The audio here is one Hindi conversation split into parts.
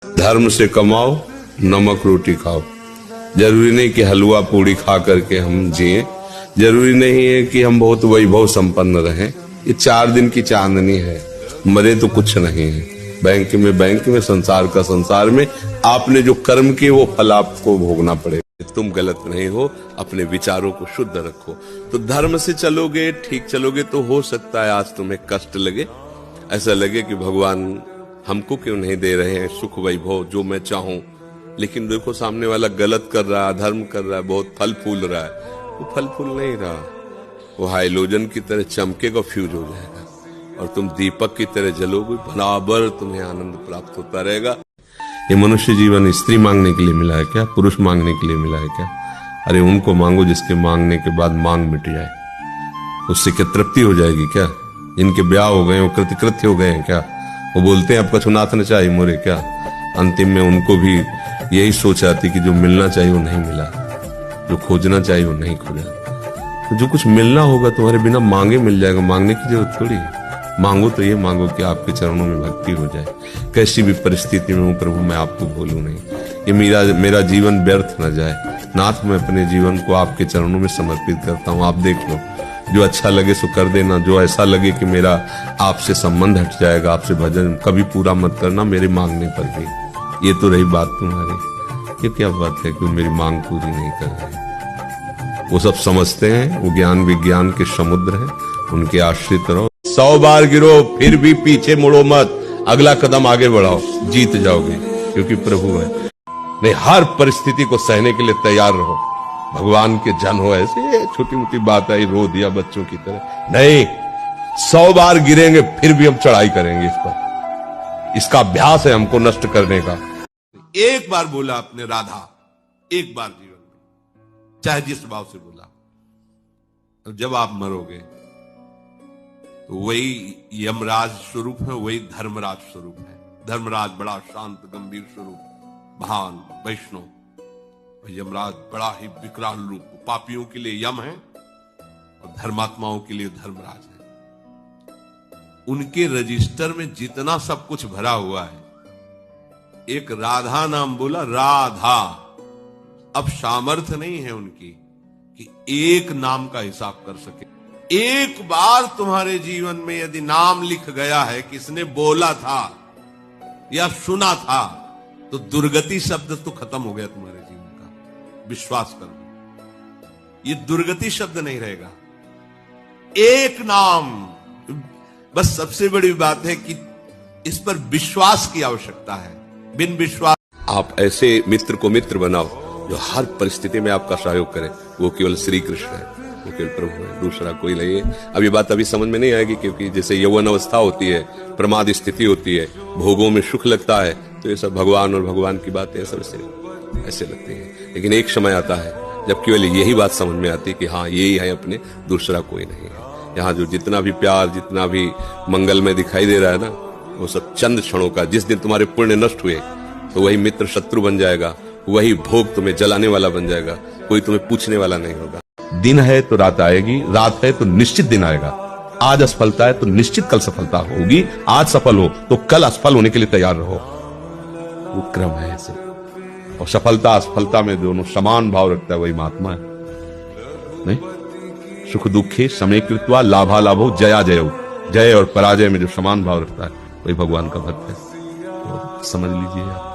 धर्म से कमाओ, नमक रोटी खाओ। जरूरी नहीं कि हलवा पूड़ी खा करके हम जिए, जरूरी नहीं है कि हम बहुत वैभव संपन्न रहें। ये 4 दिन की चांदनी है, मरे तो कुछ नहीं है। बैंक में, संसार का संसार में, आपने जो कर्म किए वो फल आपको भोगना पड़ेगा। तुम गलत नहीं हो, अपने विचारों को शुद्ध रखो। तो धर्म से चलोगे, ठीक चलोगे तो हो सकता है आज तुम्हें कष्ट लगे, ऐसा लगे कि भगवान हमको क्यों नहीं दे रहे हैं सुख वैभव जो मैं चाहूं। लेकिन देखो सामने वाला गलत कर रहा है, अधर्म कर रहा है, बहुत फल फूल रहा है। वो फल फूल नहीं रहा, वो हाइलोजन की तरह चमकेगा, फ्यूज हो जाएगा और तुम दीपक की तरह जलोगे, बराबर तुम्हें आनंद प्राप्त होता रहेगा। ये मनुष्य जीवन स्त्री मांगने के लिए मिला है क्या? पुरुष मांगने के लिए मिला है क्या? अरे उनको मांगो जिसके मांगने के बाद मांग मिट जाए। उससे क्या तृप्ति हो जाएगी क्या? इनके ब्याह हो गए, वो कृतकृत्य हो गए हैं क्या? वो बोलते हैं आपका छुनाथ न चाहिए मोरे क्या? अंतिम में उनको भी यही सोच आती कि जो मिलना चाहिए वो नहीं मिला, जो खोजना चाहिए वो नहीं खोजा। तो जो कुछ मिलना होगा तुम्हारे बिना मांगे मिल जाएगा, मांगने की जरूरत थोड़ी है। मांगो तो ये मांगो कि आपके चरणों में भक्ति हो जाए। कैसी भी परिस्थिति में हूं प्रभु, मैं आपको भूलूं नहीं, ये मेरा जीवन व्यर्थ न जाए। नाथ, मैं अपने जीवन को आपके चरणों में समर्पित करता हूं। आप देख लो, जो अच्छा लगे सो कर देना, जो ऐसा लगे कि मेरा आपसे संबंध हट जाएगा, आपसे भजन कभी पूरा मत करना मेरे मांगने पर भी। ये तो रही बात तुम्हारी, ये क्या बात है कि मेरी मांग पूरी नहीं कर रहे? वो सब समझते हैं, वो ज्ञान विज्ञान के समुद्र हैं, उनके आश्रित रहो। 100 बार गिरो फिर भी पीछे मुड़ो मत, अगला कदम आगे बढ़ाओ, जीत जाओगे, क्योंकि प्रभु है। नहीं, हर परिस्थिति को सहने के लिए तैयार रहो। भगवान के जन हो, ऐसे छोटी मोटी बात आई रो दिया बच्चों की तरह नहीं। 100 बार गिरेंगे फिर भी हम चढ़ाई करेंगे इस पर। इसका अभ्यास है हमको नष्ट करने का। एक बार बोला आपने राधा, एक बार जीवन में, चाहे जिस भाव से बोला, तो जब आप मरोगे तो वही यमराज स्वरूप है, वही धर्मराज स्वरूप है। धर्मराज बड़ा शांत गंभीर स्वरूप, महान वैष्णव, यमराज बड़ा ही विकराल रूप। पापियों के लिए यम है और धर्मात्माओं के लिए धर्मराज है। उनके रजिस्टर में जितना सब कुछ भरा हुआ है, एक राधा नाम बोला, राधा। अब सामर्थ्य नहीं है उनकी कि एक नाम का हिसाब कर सके। एक बार तुम्हारे जीवन में यदि नाम लिख गया है, किसने बोला था या सुना था, तो दुर्गति शब्द तो खत्म हो गया तुम्हारे जीवन का। विश्वास करो, ये दुर्गति शब्द नहीं रहेगा। एक नाम, बस सबसे बड़ी बात है कि इस पर विश्वास की आवश्यकता है। बिन विश्वास आप ऐसे मित्र को मित्र बनाओ जो हर परिस्थिति में आपका सहयोग करे। वो केवल श्री कृष्ण है, वो केवल प्रभु है, दूसरा कोई नहीं है। अब ये बात अभी समझ में नहीं आएगी, क्योंकि जैसे यौवन अवस्था होती है, प्रमाद स्थिति होती है, भोगों में सुख लगता है, तो ये सब भगवान और भगवान की बातें सब ऐसे लगती है। लेकिन एक समय आता है जब केवल यही बात समझ में आती है कि हाँ यही है अपने, दूसरा कोई नहीं है। यहाँ जो जितना भी प्यार, जितना भी मंगल में दिखाई दे रहा है ना, वो सब चंद क्षणों का। जिस दिन तुम्हारे पुण्य नष्ट हुए तो वही मित्र शत्रु बन जाएगा, वही भोग तुम्हें जलाने वाला बन जाएगा, कोई तुम्हें पूछने वाला नहीं होगा। दिन है तो रात आएगी, रात है तो निश्चित दिन आएगा। आज असफलता है तो निश्चित कल सफलता होगी। आज सफल हो तो कल असफल होने के लिए तैयार रहो। वो क्रम है ऐसे। और सफलता असफलता में दोनों समान भाव रखता है, वही महात्मा है। नहीं, सुख दुखे समय कृत्वा लाभा लाभो जया जयो, जय और पराजय में जो समान भाव रखता है वही भगवान का भक्त है। तो समझ लीजिए आप।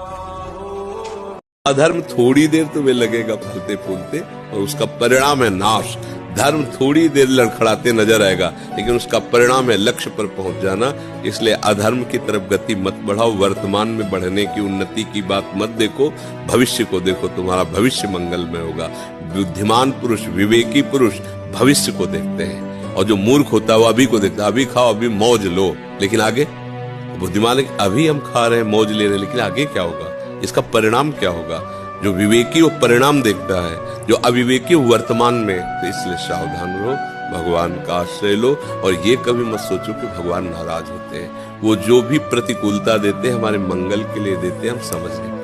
अधर्म थोड़ी देर तुम्हें लगेगा फलते फूलते, और उसका परिणाम है नाश। धर्म थोड़ी देर लड़खड़ाते नजर आएगा, लेकिन उसका परिणाम है लक्ष्य पर पहुंच जाना। इसलिए अधर्म की तरफ गति मत बढ़ाओ, वर्तमान में बढ़ने की, उन्नति की बात मत देखो, भविष्य को देखो। तुम्हारा भविष्य मंगलमय होगा। बुद्धिमान पुरुष, विवेकी पुरुष भविष्य को देखते हैं, और जो मूर्ख होता है वो अभी को देखता है। अभी खाओ, अभी मौज लो, लेकिन आगे बुद्धिमान अभी हम खा रहे हैं, मौज ले रहे हैं, लेकिन आगे क्या होगा, इसका परिणाम क्या होगा। जो विवेकी वो परिणाम देखता है, जो अविवेकी वर्तमान में। तो इसलिए सावधान रहो, भगवान का आश्रय लो, और ये कभी मत सोचो कि भगवान नाराज होते हैं। वो जो भी प्रतिकूलता देते हैं हमारे मंगल के लिए देते हैं, हम समझें।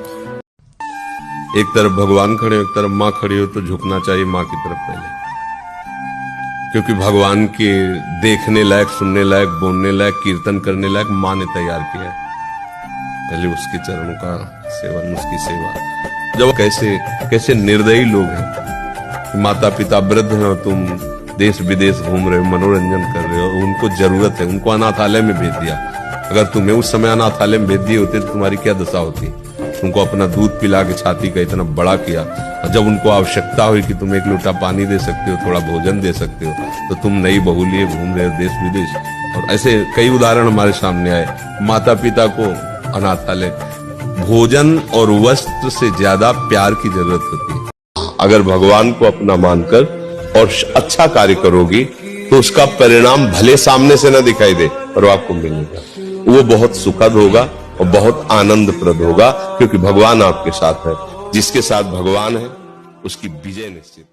एक तरफ भगवान खड़े हो, एक तरफ माँ खड़ी हो, तो झुकना चाहिए माँ की तरफ पहले, क्योंकि भगवान के देखने लायक, सुनने लायक, बोलने लायक, कीर्तन करने लायक माँ ने तैयार किया है। पहले उसके चरणों का सेवन, उसकी सेवा। जब कैसे कैसे निर्दयी लोग हैं, माता पिता वृद्ध हैं और तुम देश विदेश घूम रहे हो, मनोरंजन कर रहे हो, उनको जरूरत है, उनको अनाथालय में भेज दिया। अगर तुम्हें उस समय अनाथालय में भेज दिए होते तो तुम्हारी क्या दशा होती। उनको अपना दूध पिला के छाती का इतना बड़ा किया, और जब उनको आवश्यकता हुई कि तुम एक लोटा पानी दे सकते हो, थोड़ा भोजन दे सकते हो, तो तुम नई बहू लिए घूम रहे हो देश विदेश। और ऐसे कई उदाहरण हमारे सामने आए। माता पिता को अनाथालय, भोजन और वस्त्र से ज्यादा प्यार की जरूरत होती है। अगर भगवान को अपना मानकर और अच्छा कार्य करोगी तो उसका परिणाम भले सामने से न दिखाई दे, पर आपको मिलेगा। वो बहुत सुखद होगा और बहुत आनंदप्रद होगा, क्योंकि भगवान आपके साथ है। जिसके साथ भगवान है उसकी विजय निश्चित।